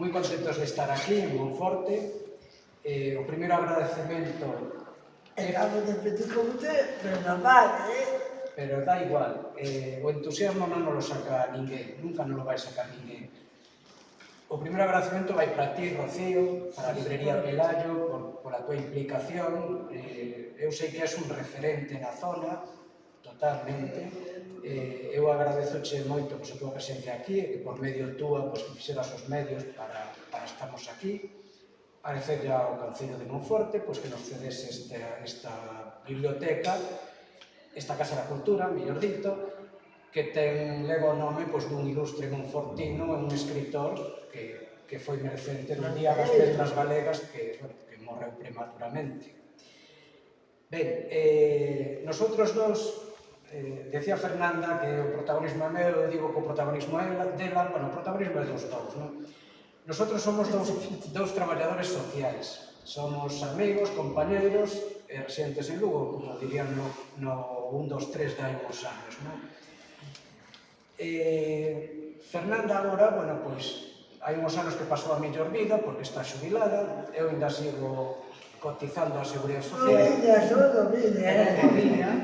moi contentos de estar aquí en Monforte. O primeiro agradecemento Estamos de petit comité, pero normal, pero dá igual, o entusiasmo non nos lo saca ninguén, nunca nos lo vai sacar ninguén. O primeiro agradecemento vai para ti, Rocío, para a librería Pelayo, pola tua implicación. Eu sei que és un referente na zona, totalmente. Eu agradezoche moito a tua presencia aquí e que por medio túa que fixeras os medios para estarmos aquí. Agradecerlle ao Concello de Monforte que nos cedese esta biblioteca, esta Casa da Cultura, mellor dito, que leva o nome dun ilustre monfortino e un escritor que foi merecente dun día das letras galegas que morreu prematuramente. Ben, nosotros dos, decía Fernanda que o protagonismo é meu, eu digo que o protagonismo é dela, bueno, o protagonismo é dos dous, non? Nosotros somos dous traballadores sociais, somos amigos, compañeros e residentes en Lugo, como dirían no 1, 2, 3 de hai uns anos, non? Fernanda agora, bueno, pois, hai uns anos que pasou a mellor vida porque está xubilada, eu ainda sigo cotizando a Seguridade Social. Domiña.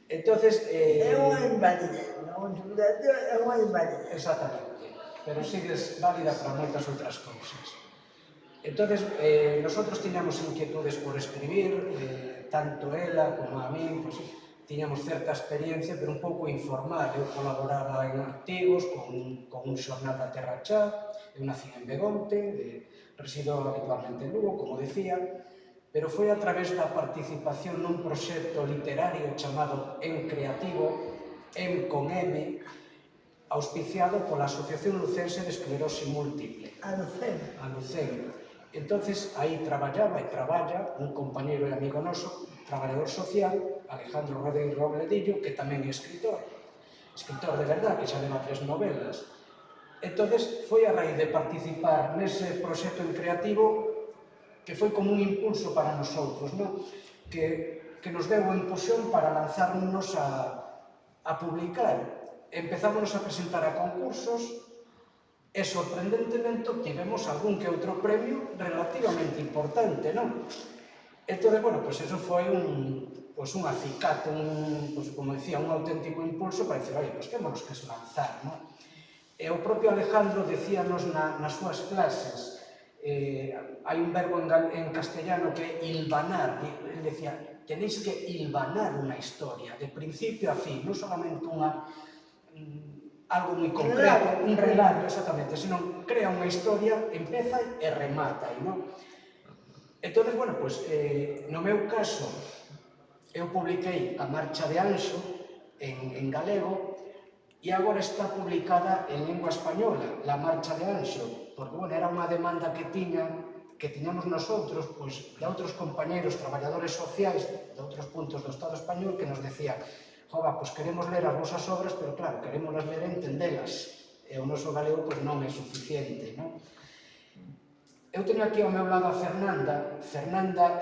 Entonces... É unha invalidez, non é unha invalidez. Exactamente, pero sigues válida para moitas outras cousas. Entonces, nosotros tiñamos inquietudes por escribir, tanto ela como a mí, tiñamos certa experiencia, pero un pouco informal. Eu colaboraba en artigos con un xornal da Terra Chá, eu nací en Begonte, resido habitualmente en Lugo, como decía, pero foi a través da participación nun proxecto literario chamado En Creativo, En con M, auspiciado pola Asociación Lucense de Esclerose Múltiple. A Lucén. A Lucén. Entonces, aí traballaba e traballa un compañeiro e amigo noso, traballador social, Alejandro Rodríguez Robledillo, que tamén é escritor de verdad, que xa leva 3 novelas. Entonces, foi a raíz de participar nese proxecto en creativo que foi como un impulso para nosotros, non? Que nos deu a impulsión para lanzarnos a publicar. Empezámonos a presentar a concursos e, sorprendentemente, obtivemos algún que outro premio relativamente importante, non? Entón, bueno, pois eso foi un acicate, como decía, un auténtico impulso para dicir, oye, pois témonos que lanzar, non? E o propio Alejandro decíanos nas súas clases, hai un verbo en castellano que é hilvanar, ele decía, tenéis que hilvanar unha historia, de principio a fin, non solamente algo moi concreto, un relato, exactamente, senón crea unha historia, empeza e remata, non? Entón, bueno, pois, no meu caso, eu publiquei A Marcha de Anxo en galego e agora está publicada en lingua española, La Marcha de Anxo, porque, bueno, era unha demanda que tiñamos nosotros, pois, de outros compañeros traballadores sociais de outros puntos do Estado español que nos decían, jova, pois queremos ler as vosas obras, pero claro, queremos ler e entendelas, e o noso galego pois non é suficiente, non? Eu teño aquí ao meu lado a Fernanda. Fernanda,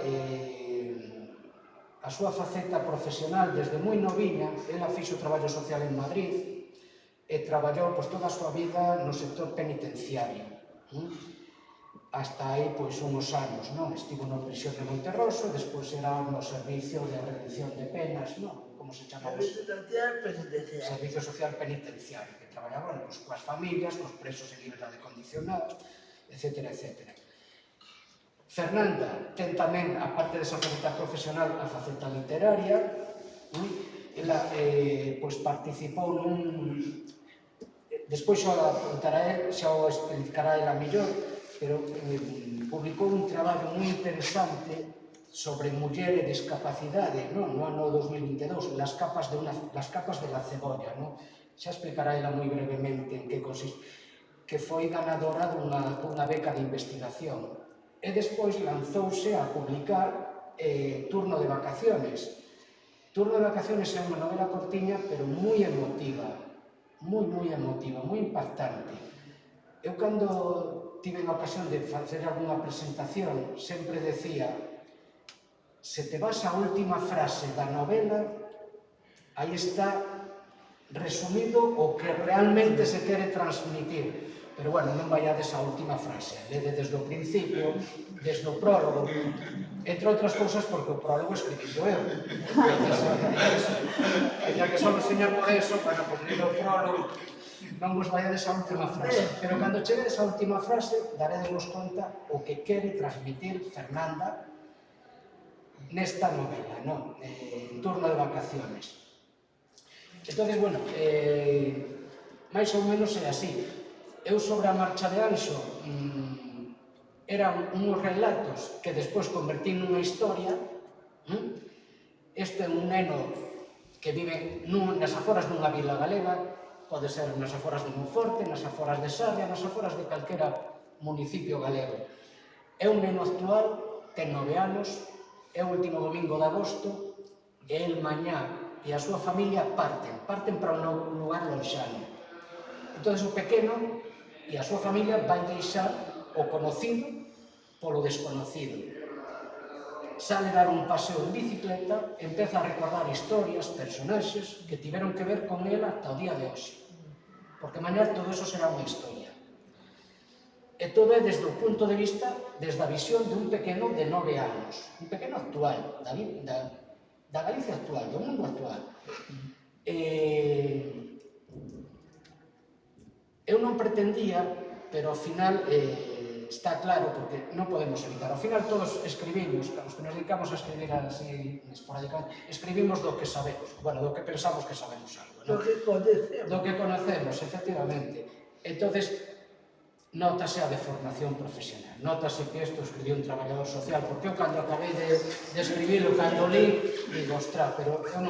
a súa faceta profesional desde moi noviña, ela fixo traballo social en Madrid e traballou toda a súa vida no sector penitenciario. Hasta aí uns anos, non? Estivo na prisión de Monterroso, despois era no Servicio de Redención de Penas, non? Como se chamaba? Servicio Social Penitenciario. Servicio Social Penitenciario, que traballaba coas familias, cos presos en liberdade condicional, etc. Fernanda ten tamén, aparte desa faceta profesional, a faceta literaria. Ela participou despois xa o explicará ela mellor, pero publicou un traballo moi interesante sobre muller e discapacidade no ano 2022, las capas de la cebolla. Xa explicará ela moi brevemente en que consiste, que foi ganadora dunha beca de investigación. E despois lanzouse a publicar Turno de Vacaciones. Turno de Vacaciones é unha novela cortiña, pero moi emotiva, moi emotiva, moi impactante. Eu, cando tive a ocasión de facer algunha presentación, sempre decía, se te vas á última frase da novela, aí está resumido o que realmente se quere transmitir. Pero, bueno, non vaiades á última frase, lede desde o principio, desde o prólogo, entre outras cousas porque o prólogo escribío eu. Ya que só señor por eso, bueno, pues lede o prólogo, non vos vaiades á última frase. Pero cando cheguedes á última frase, daredevos conta o que quere transmitir Fernanda nesta novela, non? En turno de vacaciones. Entón, bueno, máis ou menos é así. Eu sobre a marcha de Anxo eran uns relatos que despois convertí nunha historia. Este é un neno que vive nas aforas dunha vila galega, pode ser nas aforas de Monforte, nas aforas de Sarria, nas aforas de calquera municipio galego. É un neno actual, ten 9 anos, é o último domingo de agosto, e el mañá e a súa familia parten para un lugar lonxano. Entón, o pequeno e a súa familia van deixar o conocido polo desconocido. Sale dar un paseo en bicicleta, empeza a recordar historias, personaxes que tiveron que ver con ela ata o día de hoxe. Porque mañá todo eso será unha historia. E todo é desde o punto de vista, desde a visión dun pequeno de 9 anos. Un pequeno actual, da Galicia actual, do mundo actual. Eu non pretendía, pero ao final está claro, porque non podemos evitar. Ao final todos escribimos, os que nos dedicamos a escribir así esporádicamente, escribimos do que sabemos, bueno, do que pensamos que sabemos algo, do que conocemos. Do que conocemos, efectivamente. Entonces, notase a deformación profesional, notase que isto escribiu un traballador social, porque eu cando acabei de escribilo, cando li, digo, ostras, pero eu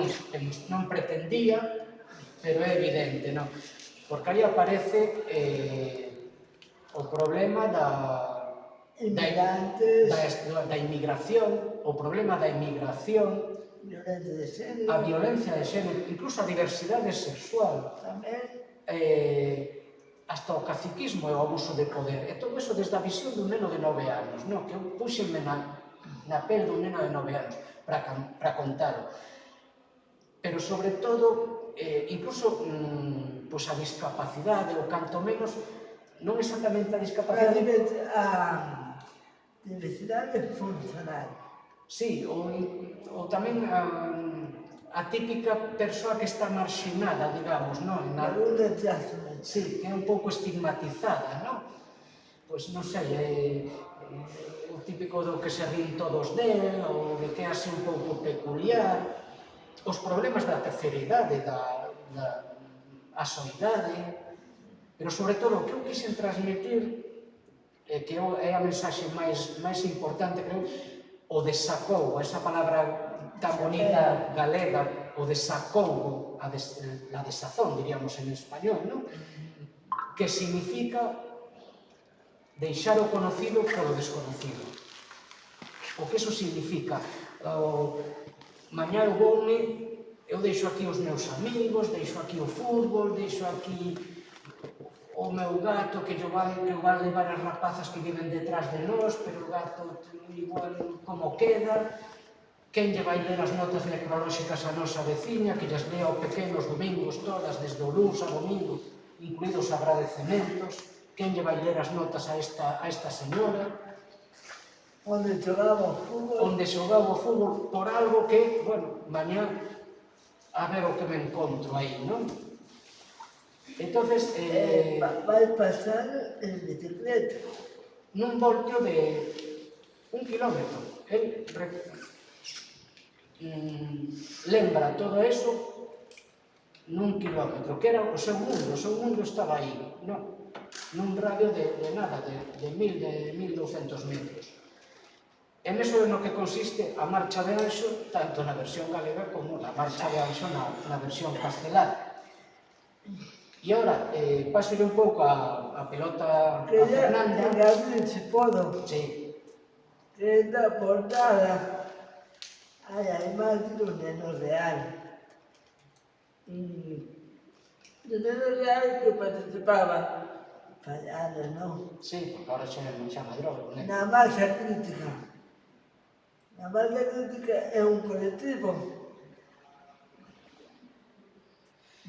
non pretendía, pero é evidente, non? Porque aí aparece o problema da inmigración, o problema da inmigración, a violencia de xénero, incluso a diversidade sexual, hasta o caciquismo e o abuso de poder. E todo iso desde a visión dun neno de 9 anos, que eu puxenme na pel dun neno de 9 anos para contalo. Pero, sobre todo, incluso a discapacidade, ou canto menos, non exactamente a discapacidade... A diversidade funcional. Sí, ou tamén a típica persoa que está marxinada, digamos, non? Sí, que é un pouco estigmatizada, non? Pois non sei, o típico do que se rín todos del, ou de que é así un pouco peculiar, os problemas da terceira idade, a soidade, pero sobre todo o que eu quixen transmitir, que é a mensaxe máis importante, creo, o desacougo, esa palabra tan bonita galega, o desacougo, a desazón, diríamos en español, non? Que significa deixar o conocido polo desconocido. O que eso significa? Mañá eu deixo aquí os meus amigos, deixo aquí o fútbol, deixo aquí o meu gato que van levar as rapazas que viven detrás de nós, pero o gato igual como queda, quen lle vai ler as notas necrolóxicas a nosa veciña, que lles lea o pequeno os domingos todas, desde o luns a domingo, incluídos agradecementos, quen lle vai ler as notas a esta señora, onde xogaba o fútbol por algo que, bueno, mañá a ver o que me encontro aí, non? Entonces... vai pasar en bicicleta. Nun voltio de 1 kilómetro. El lembra todo eso nun kilómetro, que era o seu mundo estaba aí, non? Nun radio de nada, de 1200 metros. E neso no que consiste a marcha de Anxo, tanto na versión galega como na marcha de Anxo na versión castelá. E ora, paso un pouco a pelota a Fernanda. Que abrir, se podo. Sí. Que na portada hai a imaxe dun neno real. Do neno real que participaba. Fallado, non? Sí, porque ahora xa non chama droga, non é? Na marcha crítica. Na marcha crítica é un colectivo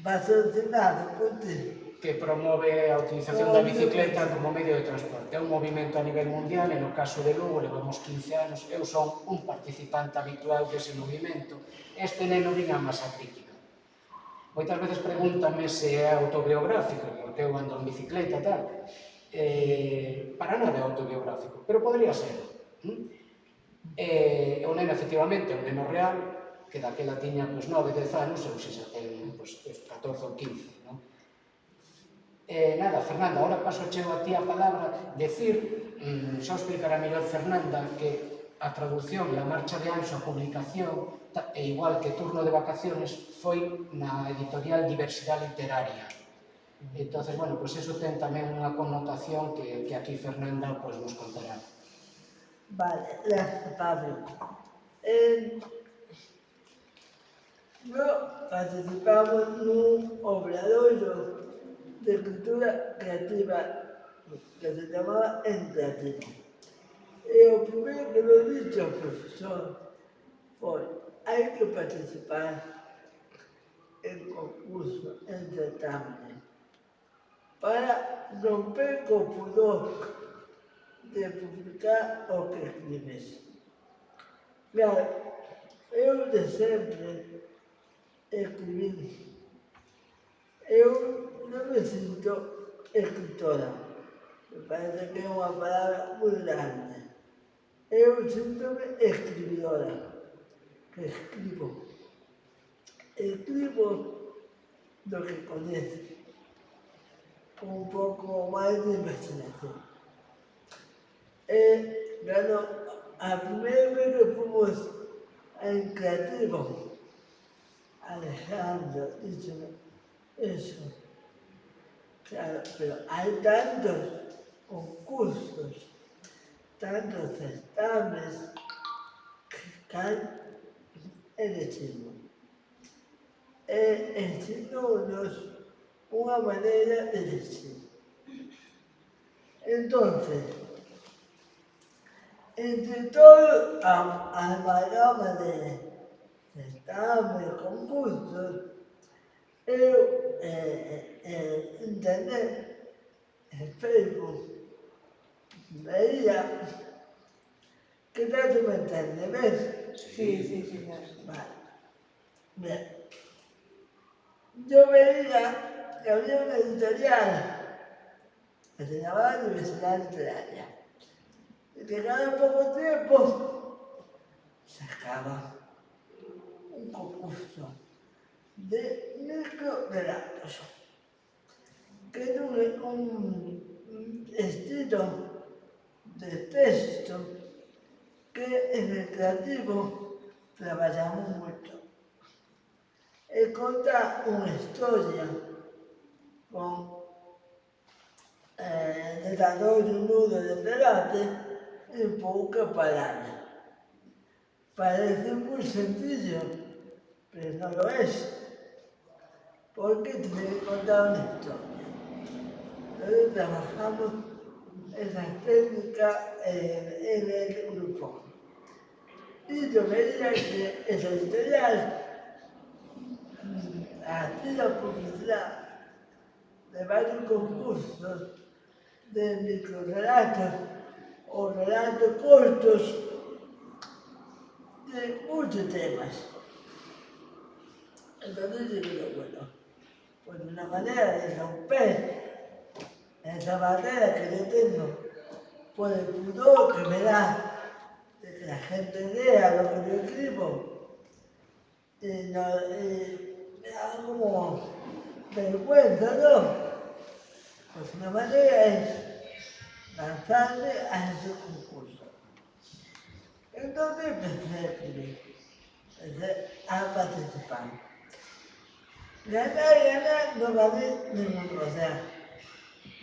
patrocinado por ti. que promove a utilización da bicicleta como medio de transporte. É un movimento a nivel mundial, e no caso de Lugo levamos 15 anos, eu son un participante habitual dese movimento. Este neno vinha a masa crítica. Moitas veces pregúntame se é autobiográfico, porque eu ando en bicicleta e tal. Para nada é autobiográfico, pero podría ser. O neno, efectivamente, é un neno real, que daquela tiña 9, 10 anos, ou se xa ten 14 ou 15, non? Nada, Fernanda, ahora paso cheo a ti a palabra, decir, xa explicará mellor Fernanda, que a traducción e a marcha de Anxo, a publicación, e igual que Turno de Vacaciones, foi na editorial Diversidade Literaria. Entón, bueno, pois eso ten tamén unha connotación que aquí Fernanda nos contará. Vale, gracias, Pablo. No participamos nun obradoiro de escritura creativa que se llamaba En Creativo. E o primeiro que nos dixo o profesor foi: hai que participar en concurso, en certamen, para romper co pudor de publicar o que escribes. Claro, eu de sempre escribir. Eu non me sinto escritora. Me parece que é unha palabra moi grande. Eu sinto-me escribidora, que escribo. Escribo do que coñezo, con un pouco máis de imaginación. Claro, a primeira vez que fomos en Creativo, Alejandro díxome eso. Claro, pero hai tantos concursos, tantos certames, que cal elegimos. Ensinounos unha maneira de elegir. Entonces, entre todo a amalgama de certames, concursos, eu internet, en Facebook, veía que tanto me entende, ves? Sí. Vale. Bien. Yo veía que había una editorial que se llamaba Universidad Literaria y que cada poco tiempo sacaba un concurso de microrelatos, que es un estilo de texto que en el Creativo trabajamos mucho. Conta unha historia con desarrollo, un nudo de debate en pouca palabra. Parece muy sencillo, pero no lo es, porque tiene que contar una historia. Entonces trabajamos esa técnica en el grupo. Y yo veía que esa editorial hacía publicidad de varios concursos de microrelatos o relatos cortos de muchos temas. Entonces yo digo, bueno, pues una manera de romper esa barrera que yo tengo por el pudor que me da de que la gente lea lo que yo escribo y me da como vergüenza, ¿no? Pues una manera es lanzarme a ese concurso. Entonces empecé a escribir, empecé a participar. Ganar, no gané ninguno, o sea,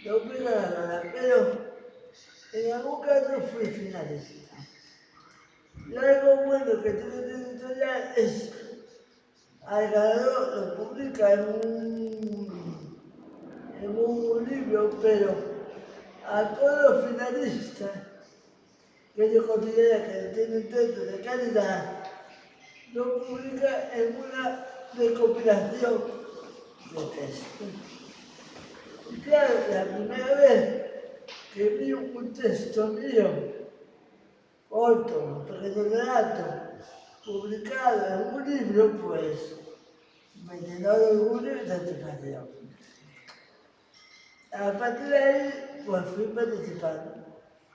no fui ganadora, pero en algún caso fui finalista. Y algo bueno que tiene esta editorial es al ganador lo publica en un libro, pero a todos los finalistas que ellos consideran que tienen textos de calidad, lo publica en una recopilación de textos. Y claro, la primera vez que vi un texto mío, corto, un pequeño relato, publicado en un libro, pues me llenó de orgullo y satisfacción. A partir de ahí, pues fui participando.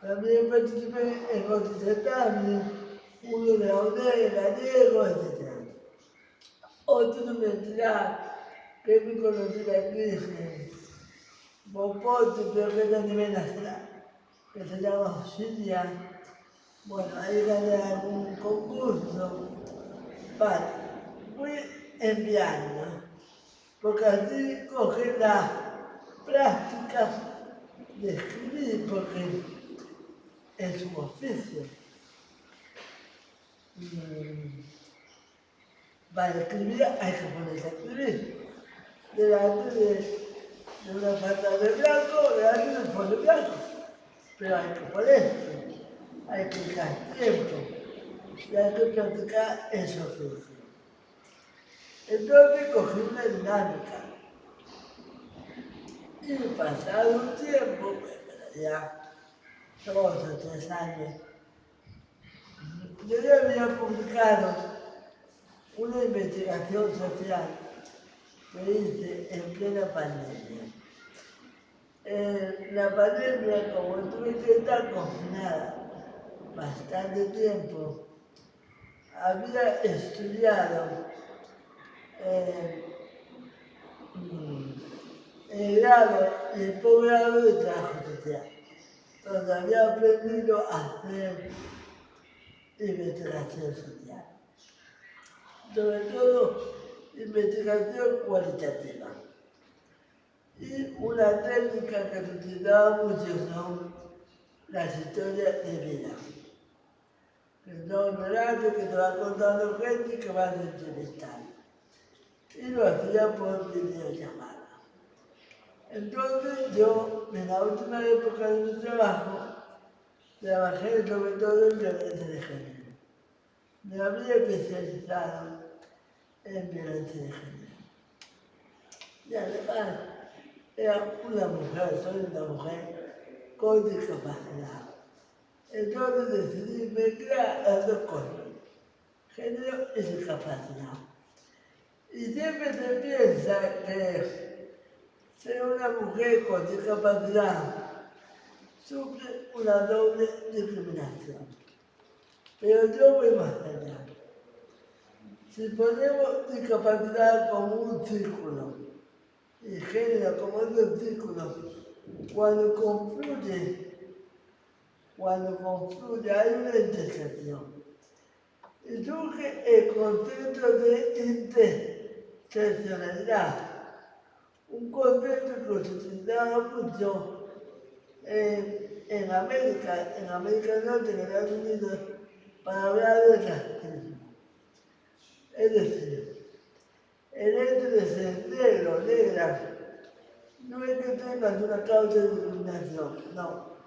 También participé en otros certámenes, uno de la UNED, gallego, etc. Otra universidad que es muy conocida aquí en Bopote, pero que es a nivel nacional, que se llama Auxilia. Bueno, ahí gané algún concurso. Vale, fui enviando, porque así cogí la práctica de escribir, porque es un oficio. Para escribir hay que ponerse a escribir. Delante de una pantalla de blanco, delante de un folio blanco. Pero hay que ponerse, hay que dejar tiempo y hay que practicar ese oficio. Entonces cogí una dinámica y pasado un tiempo, ya 2 o 3 años, yo ya había publicado una investigación social que hice en plena pandemia. La pandemia, como tuve que estar confinada bastante tiempo, había estudiado el grado y el posgrado de trabajo social, donde había aprendido a hacer investigación social, sobre todo investigación cualitativa. Y una técnica que se utilizaba mucho son las historias de vida, que son relatos que te va contando gente y que vas entrevistando. Y lo hacía por videollamada. Entonces yo, en la última época de mi trabajo, trabajé sobre todo en violencia de género. Me había especializado en violencia de género. Y además, era una mujer, soy una mujer con discapacidad. Entonces decidí mezclar las dos cosas, género y discapacidad. Y siempre se piensa que ser una mujer con discapacidad sufre una doble discriminación. Pero yo voy más allá. Si ponemos discapacidad como un círculo y género como otro círculo, cuando confluye hay una intersección. Y surge el concepto de interseccionalidad, un concepto que se utilizaba mucho en América del Norte, en Estados Unidos, para hablar de racismo. Es decir, el hecho de ser negro o negra no es que tengas una causa de discriminación, no.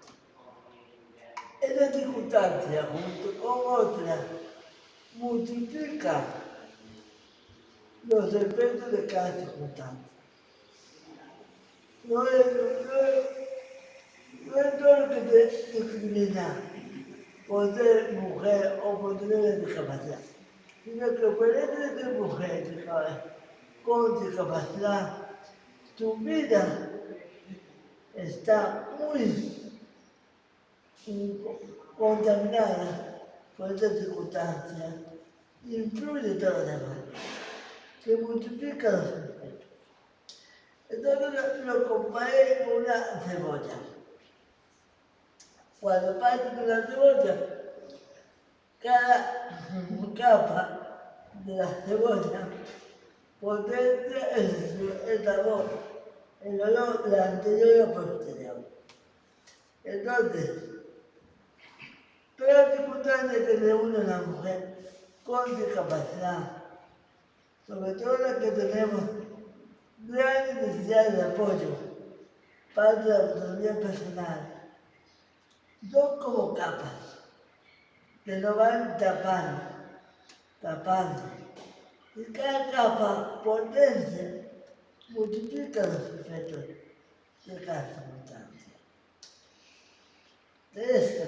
Esa circunstancia, junto con otras, multiplica los efectos de cada circunstancia. No es todo lo que te discrimina por ser mujer o por tener discapacidad, sino que por el hecho de ser mujer con discapacidad, tu vida está muy contaminada por esta circunstancia, influye todo lo demás, se multiplica los efectos. Entonces lo comparé con una cebolla. Cuando partes una cebolla, cada capa de la cebolla potencia el sabor, el olor de la anterior y la posterior. Entonces, todas las circunstancias que reúne una mujer con discapacidad, sobre todo las que tenemos grandes necesidades de apoyo, parte de la autonomía personal, son como capas que nos van tapando. Y cada capa potencia, multiplica los efectos. de cada circunstancia. De esta,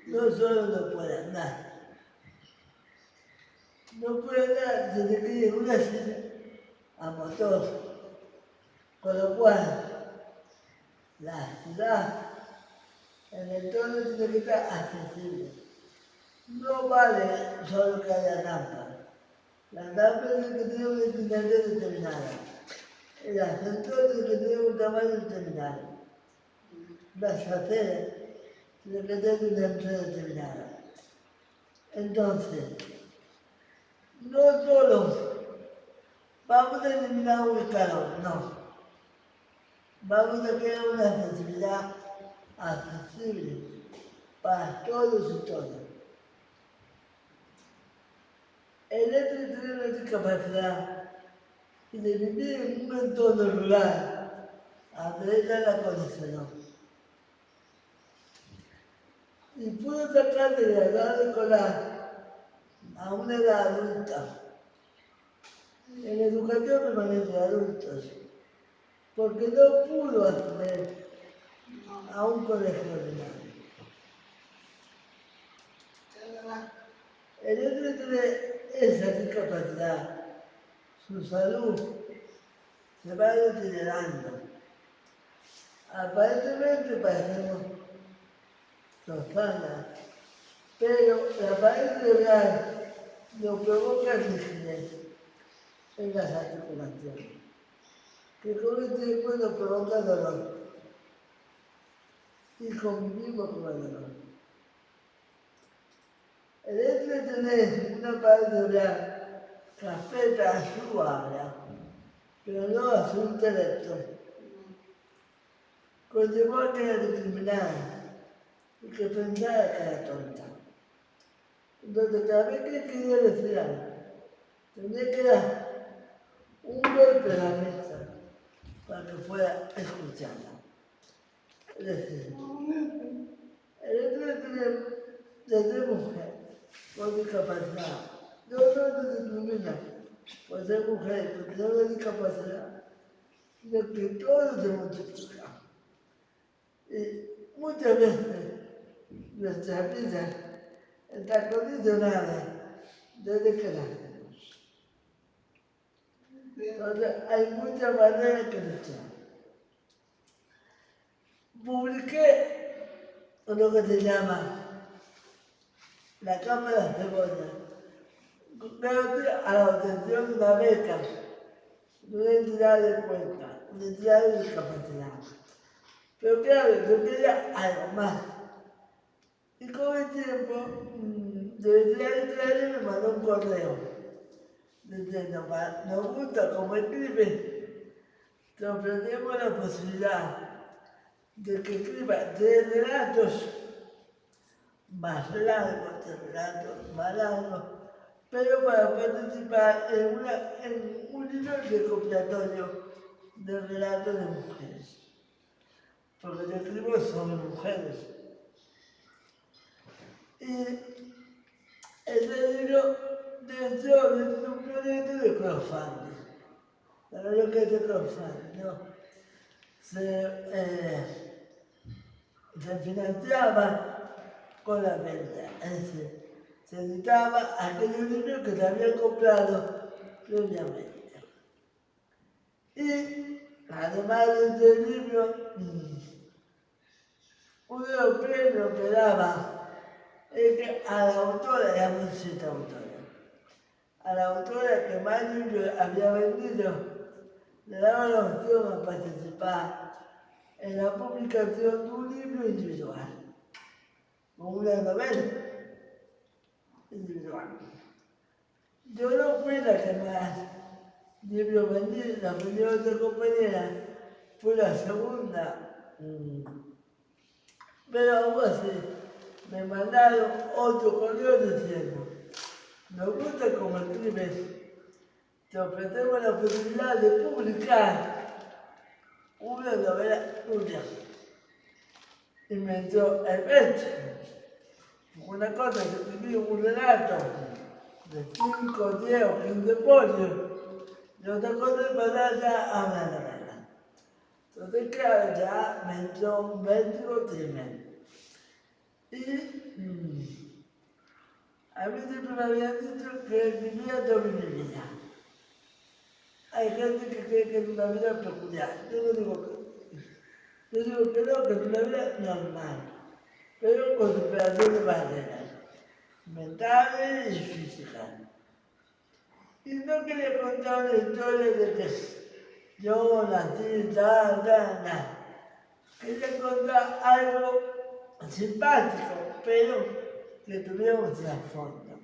no solo no puede andar, no puede andar desde que llega una silla a motor, con lo cual la ciudad, el entorno tiene que estar accesible. No vale solo que haya rampas. Las rampas tienen que tener una inclinación determinada. El ascensor tiene que tener un tamaño determinado. Las aceras tienen que tener una altura determinada. Entonces, no solo vamos a eliminar un escalón, no. Vamos a crear una accesibilidad accesible para todos y todas. El hecho de tener una discapacidad y de vivir en un entorno rural agrega la condición. Y pudo sacar de la edad escolar a una edad adulta, en educación permanente de adultos, porque no pudo acceder a un colegio ordinario. El hecho de tener esa discapacidad, su salud se va deteriorando. Aparentemente parecemos sanas, pero la pared cerebral nos provoca rigidez en las articulaciones, que con el tiempo nos provoca dolor y convivimos con el dolor. El hecho de tener una pared cerebral que afecta a su habla, pero no a su intelecto, conllevó a que era discriminada y que pensara que era tonta. Entonces, cada vez que quería decir algo, tenía que dar un golpe a la mesa para que fuera escuchada. Es decir, el hecho de tener mujer con discapacidad no solo se discrimina por ser mujer, por tener una discapacidad, sino que todo se multiplica. Y muchas veces nuestra vida está condicionada desde que nacemos. Entonces hay muchas maneras que luchar. Publiqué lo que se llama la Cámara de Cebolla, gracias a la obtención de una beca de una entidad de Cuenca, una entidad de discapacidad. Pero claro, yo quería algo más. Y con el tiempo, de entidad me mandó un correo diciendo, nos gusta como escribe, te ofrecemos la posibilidad de que escriba 3 relatos más largos, 3 relatos más largos, pero para participar en un libro recopilatorio de relatos de mujeres. Porque yo escribo sobre mujeres. Y ese libro nació de un proyecto de crowdfunding. ¿Sabes lo que es de crowdfunding? ¿No? Se financiaba con la venta, es decir, se editaba aquellos libros que se habían comprado previamente. Y además de este libro, uno de los premios que daba es que a la autora, ya hemos citado autora, a la autora que más libros había vendido, le daba la opción a participar en la publicación de un libro individual, con una novela individual. Yo no fui la que más libros vendí, la vendió otra compañera, fue la segunda. Pero aún así, me mandaron otro correo diciendo, nos gusta como escribes, te ofrecemos la posibilidad de publicar una novela tuya. Y me entró el pecho. Una cosa es escribir un relato de 5, 10 o 15 folios, y otra cosa es pasar ya a una novela. Entonces, claro, ya me entró un vértigo tremendo. Y a mí siempre me habían dicho que vivía toda mi vida. Hay gente que cree que es una vida peculiar. Yo digo que no, que es una vida normal, pero con superación de barreras mentales y físicas. Y no quería contar una historia de que yo nací tal. Quería contar algo simpático, pero que tuviera un trasfondo.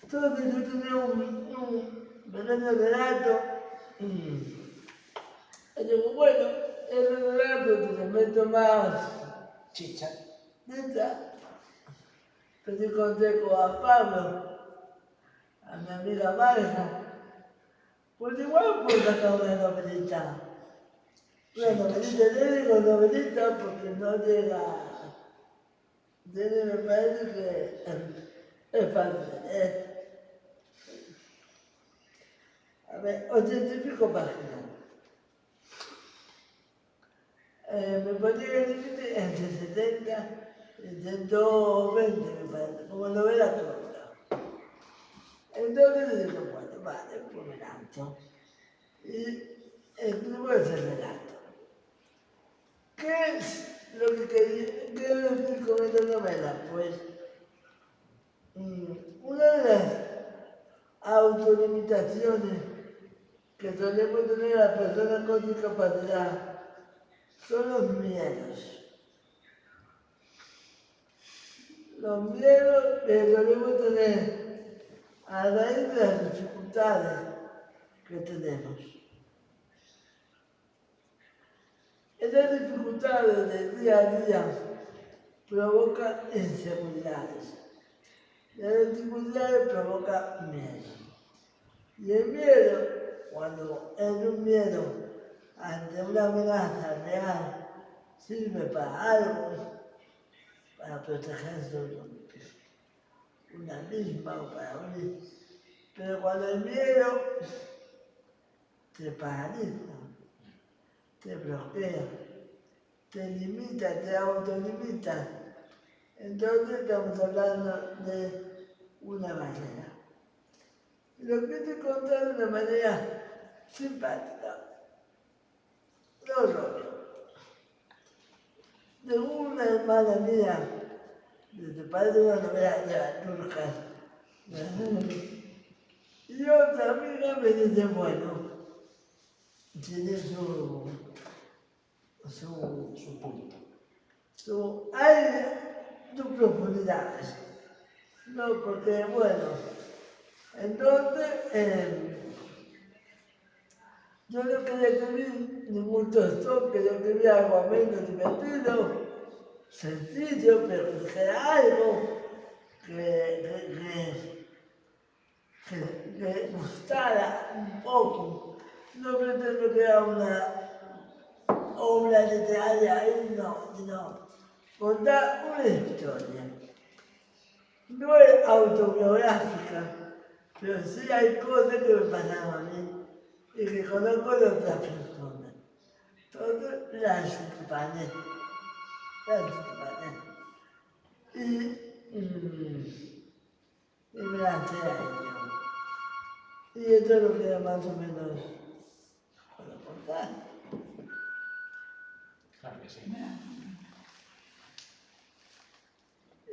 Entonces yo tenía un pequeño relato y digo, bueno, el relato te le meto más Chicha. neta. Pedí consejo a Pablo, a mi amiga Marja, pues igual puedo sacar una novelita. Una novelita, le digo novelita porque no llega. Me parece que es fácil de leer. A ver, 80 y pico páginas. Me ponía el límite entre 70 y 120, me parece, como novela corta. Entonces digo, bueno, vale, pues me lanzo. Y escribo ese relato. ¿Qué es lo que quiero decir con esta novela? Pues una de las autolimitaciones que solemos tener las personas con discapacidad son los miedos. Los miedos que solemos tener a raíz de las dificultades que tenemos. Esas dificultades del día a día provocan inseguridades. Las dificultades provocan miedo. Y el miedo, cuando es un miedo ante una amenaza real, sirve para algo, para protegerse una misma o para unir. Pero cuando el miedo te paraliza, te bloquea, te limita, te autolimita, entonces estamos hablando de una barrera. Lo que te conté de una manera simpática, no rollo. De una hermana mía, desde padre de una novela de las turcas, y otra amiga me dice, bueno, tiene su punto. Hay sus profundidades, ¿no? Porque, bueno, entonces, yo no quería escribir ningún tostón, quería escribir algo ameno, divertido, sencillo, pero que dijera algo que gustara un poco. No pretendo crear una obra literaria ahí, no, sino contar una historia. No es autobiográfica, pero sí hay cosas que me pasaron a mí y que conozco de otras personas. Entonces las expané. Y me lancé a ello. Y esto es lo que más o menos puedo contar. Claro que sí.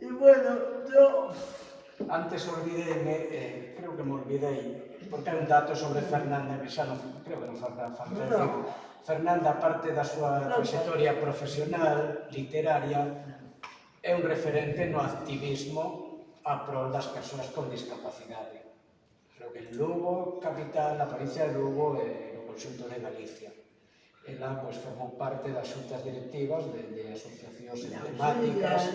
Y bueno, yo... Antes olvidéme, creo que me olvidei, porque hai un dato sobre Fernanda que xa non, creo que non falta decir. Fernanda, aparte da súa trayectoria profesional, literaria, é un referente no activismo a prol das persoas con discapacidade. Creo que en Lugo, capital, na provincia de Lugo e no conxunto de Galicia. Ela formou parte das xuntas directivas de asociacións emblemáticas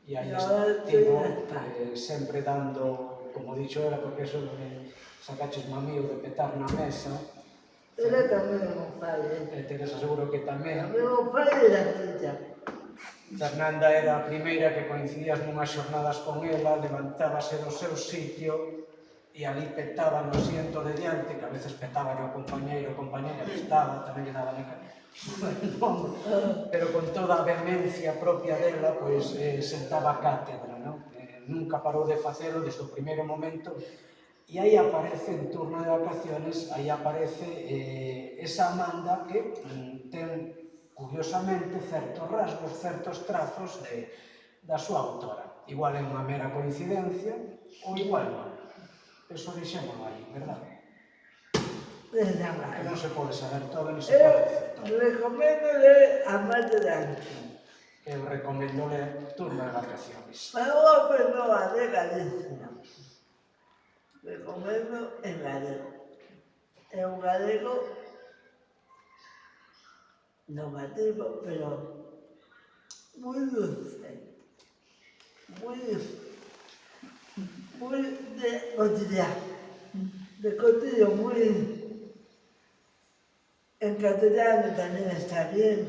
e aí estivo sempre dando, como dixo ela, porque eso de sacaches mamío de petar na mesa. Ela tamén é mon pai, Teresa seguro que tamén. Tamén mon pai era tita. Fernanda era a primeira que coincidías nunhas xornadas con ela, levantábase do seu sitio e ali petaba no asiento de diante, que a veces petaba o compañeiro ou compañera que estaba, tamén lle daba pero con toda a vehemencia propia dela, pois sentaba a cátedra, non? Nunca parou de facelo desde o primeiro momento, e aí aparece, en turno de vacaciones, aí aparece esa Amanda que ten, curiosamente, certos rasgos, certos trazos da súa autora. Igual é unha mera coincidencia, ou igual non. Eso dixémolo aí, verdade? Que non se pode saber todo, ni se pode hacer todo. Eu recomendo ler Amanda de Ancho. Eu recomendo ler Turno de Vacaciones. Para unha persoa de Galicia, recomendo en galego. É un galego normativo, pero moi dulce, moi de cotidiano, moi en castellano tamén está bien.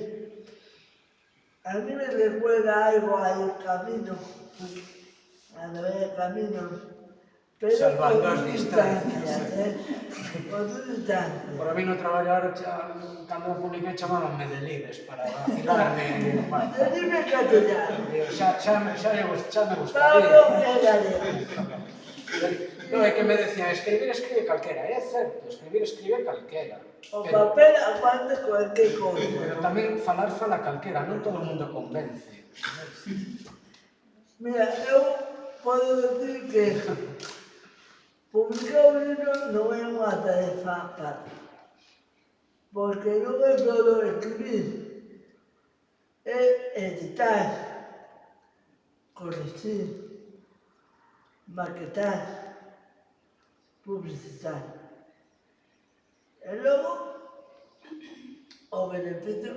A mí me recuerda algo al Camino, a novela Camino, pero Salvando con as distancias. Con distancias. Por a mí no traballar, cando me publiquei, chamábanme de Libes para vacilarme. De Libes castellano. Xa me gustaría. Pablo é galego. Non, é que me decían, escribe calquera, é certo, escribe calquera. O papel aguanta cualquier cousa. Pero tamén fala calquera, non todo o mundo convence. Mira, eu podo decir que publicar un libro non é unha tarefa fácil, porque non é só escribir, é editar, corregir, maquetar, publicitar. E logo, o beneficio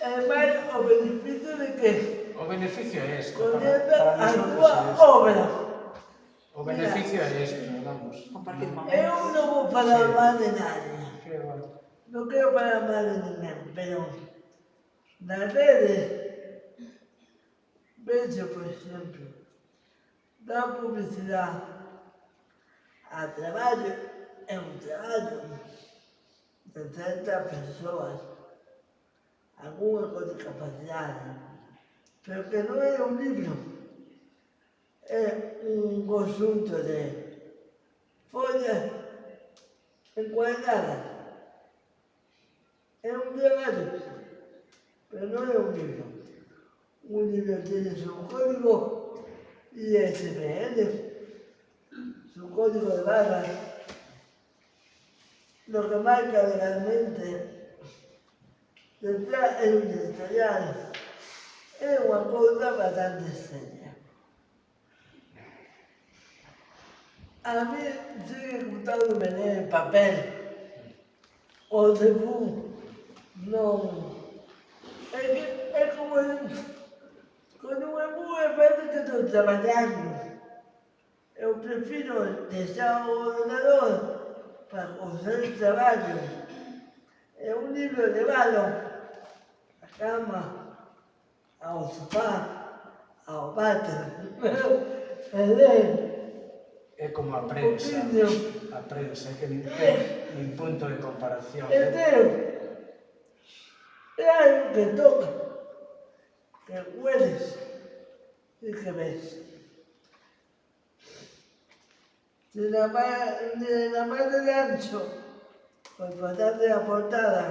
é máis o beneficio de que O beneficio é este, coñeza para a nosotros túa é este. obra. O beneficio é este, vamos. Eu non vou falar mal de nadie. Que bueno. Non quero falar mal de ninguén, pero nas redes vexo, por exemplo, dar publicidade a traballo, é un traballo de certas persoas, algunha con discapacidade, pero que non é un libro, é un conjunto de follas encuadernadas. É un traballo, pero non é un libro. Un libro tiene su código ISBN, su código de barras, lo que marca legalmente. Detrás é un editorial. É unha cousa bastante seria. A mí sigue gustándome ler en papel. O debut non. É como con un ebook parece que estou traballando. Eu prefiro deixar o ordenador para facer traballo. É un libro levalo á cama, ao sofá, ao váter, e ler. É como a prensa, que nin punto de comparación. E teu, é algo que toca, que hueles e que ves. Se na parte de ancho, o importante da portada,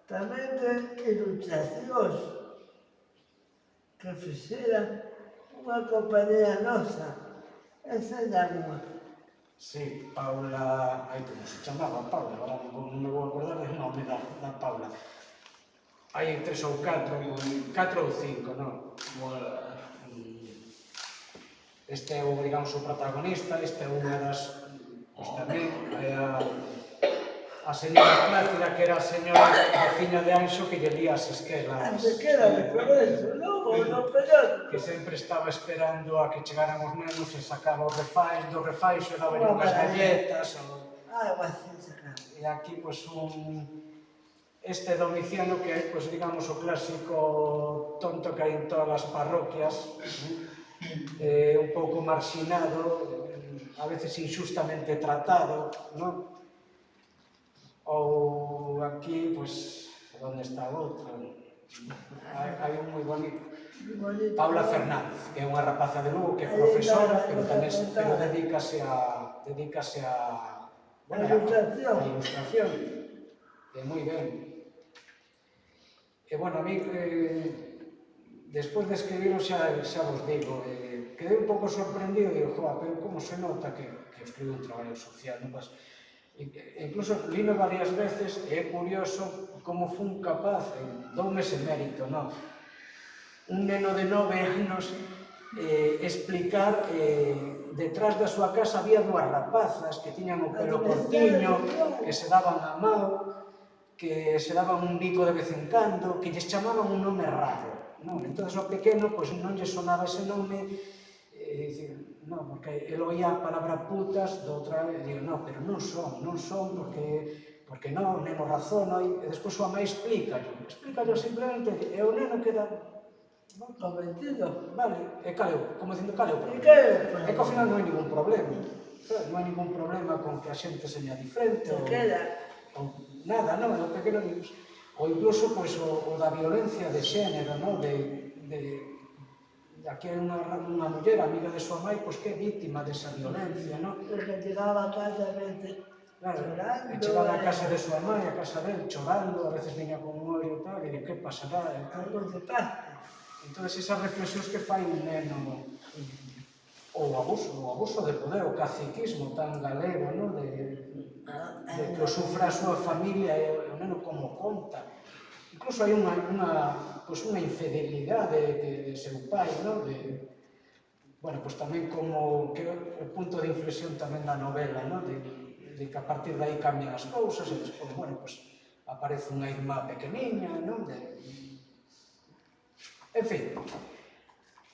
tamén ten ilustracións que fixera unha compañera nosa, esa é a unha. Sí, Paula, como se chamaba Paula, agora non me vou acordar do nome da Paula. Hai 3 ou 4 ou 5, non? Este é o, digamos, o protagonista, este é unha das, tamén, é a señora Plácida, que era a señora veciña de Anxo que lle lía as esquelas. As esquelas de progreso, non? No periódico. Que sempre estaba esperando a que chegaran os nenos e sacaba do refaixo e daba unhas galletas. Algo así sacaba. E aquí, pois, este Domiciano que é, pois, digamos, o clásico tonto que hai en todas as parroquias, un pouco marxinado, a veces injustamente tratado, non? Ou aquí, pois, onde está o outro? Hai un moi bonito. Paula Fernández, que é unha rapaza de Lugo, que é profesora, pero tamén dedícase a ilustración. E moi ben. E, bueno, a mí, despois de escribirlo xa vos digo, quedei un pouco sorprendido e digo, joa, pero como se nota que escribe un traballo social, non? Incluso lino varias veces e é curioso como fun capaz, doume ese mérito, non? Un neno de 9 anos explicar detrás da súa casa había dúas rapazas que tiñan o pelo cortiño, que se daban a mao, que se daban un bico de vez en cando, que lles chamaban un nome raro, non? Entón, o pequeno, pois non lle sonaba ese nome, non, porque el oía a palabra putas, do outra, e digo, non, pero non son, porque non, o neno razona, e despois a mãe explícallo simplemente, e o neno queda convencido, vale, e caleo, como dicindo, caleo, é que ao final non hai ningún problema, non hai ningún problema con que a xente seña diferente, ou nada, non, o pequeno, ou incluso, pois, o da violencia de xénero, non, aquí hai unha muller, amiga de súa mãe, pois que é vítima desa violencia, non? Porque chegaba a casa a veces chorando. Chegaba a casa de súa mãe, a casa del, chorando, a veces viña con un ollo e tal, e que pasará? Algo de paz. Entón, esas reflexións que fai un neno, o abuso de poder, o caciquismo tan galego, non? De que o sufra a súa familia e o neno como conta. Incluso hai unha infidelidade de seu pai, non? Bueno, pois tamén como que o punto de inflexión tamén da novela, non? De que a partir de aí cambian as cousas e despois, bueno, pois aparece unha irmá pequeniña, non? En fin,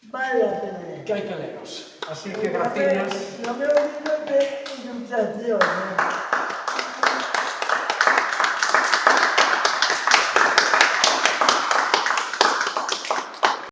vale a pena. Que hai que leros. Así que, graciñas. No me olvido de ilustración,